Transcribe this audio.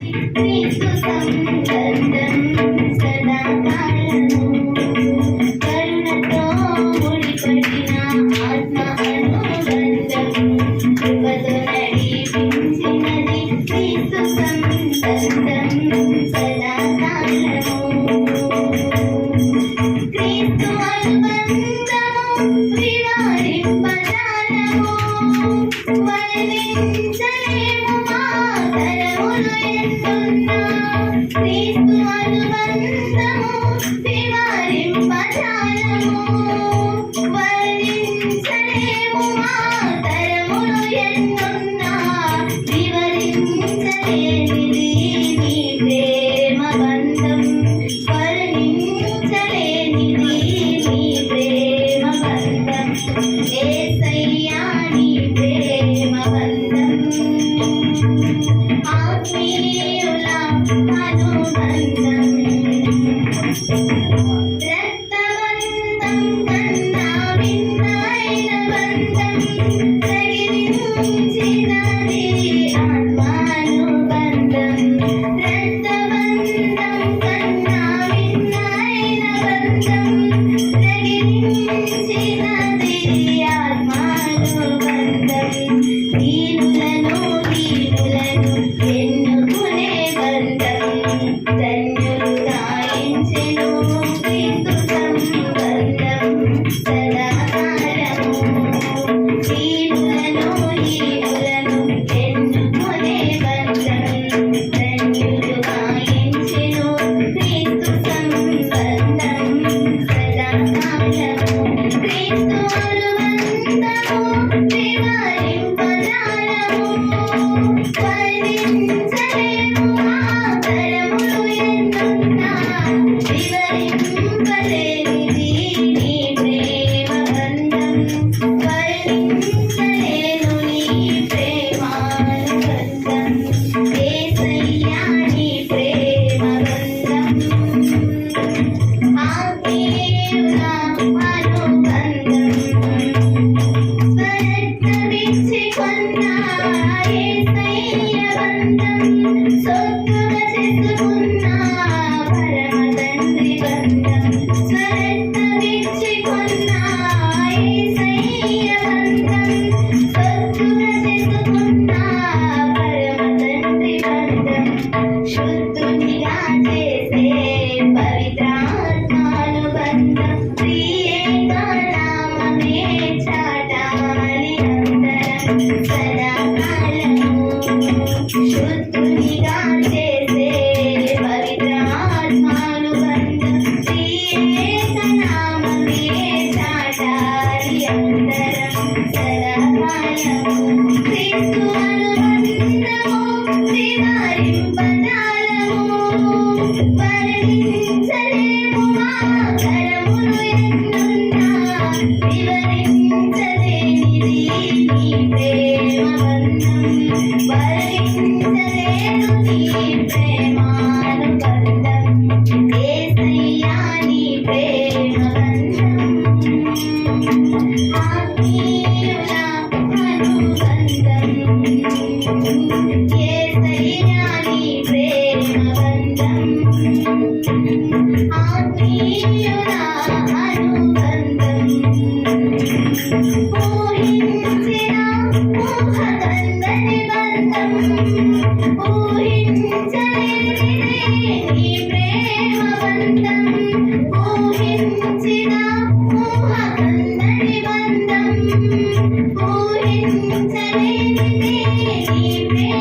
క్రీస్తు సంబంధం సదాకాలము కరుణతో ముడిపడిన ఆత్మ అనుబంధం కృపతో నడిపించినది క్రీస్తు సంబంధం సదాకాలము క్రీస్తు అనుబంధము వివరింపజాలము వర్ణించలేము మా తరములు ఎన్నున్నా క్రీస్తు అనుబంధము వివరింపజాలము వర్ణించలేము మా తరములు ఎన్నున్నా వివరించలేనిది నీ ప్రేమ బంధం వర్ణించలేనిది నీ ప్రేమ బంధం యేసయ్యా నీ ప్రేమ బంధం ఆత్మీయుల అనుబంధం రక్తబంధం కన్నా భిన్నమైన బంధం ప్రగిలించినది ఆత్మానుబంధం రక్తబంధం కన్నా భిన్నమైన బంధం ప్రగిలించినది ఆత్మానుబంధం దీనులను ఎన్నుకునే బంధం ధన్యులుగా ఎంచెను క్రీస్తు సంబంధం సదాకాలము దీనులను ఎన్నుకునే బంధం ధన్యులుగా ఎంచెను క్రీస్తు సంబంధం సదాకాలము క్రీస్తు అనుబంధము వివరింపజాలము వర్ణించలేము మా తరములు ఎన్నున్నా వివరింపలేనిది నీ ప్రేమ బంధం వర్ణించలేను నీ ప్రేమానుబంధం యేసయ్యా నీ ప్రేమ బంధం ఆత్మీయుల అనుబంధం స్వరక్తమిచ్చి కొన్న యేసయ్య బంధం సొత్తుగా చేసుకున్న పరమ తండ్రి బంధం స్వరక్తమిచ్చి కొన్న యేసయ్య బంధం సొత్తుగా చేసుకున్న పరమ తండ్రి బంధం శుద్ధునిగా చేసే పవిత్రాత్మానుబంధం త్రియేక నామమే చాటాలి అందరం సదాకాలము శుద్ధునిగా చేసే పవిత్రాత్మానుబంధం త్రియేక నామమే చాటాలి అందరం సదాకాలము క్రీస్తు అనుబంధము వివరింపజాలము వర్ణించలేము మా తరములు ఎన్నున్నా వివరించలేనిది నీ ప్రేమ బంధం వర్ణించలేను నీ ప్రేమానుబంధం యేసయ్యా నీ ప్రేమ బంధం ఆత్మీయుల అనుబంధం యేసయ్యా నీ ప్రేమ బంధం ఆత్మీయుల అనుబంధం ఊహించిన ఊహకందని బంధం ఊహించలేనిది నీ ప్రేమ బంధం ఊహించిన ఊహకందని బంధం ఊహించలేనిది నీ ప్రేమ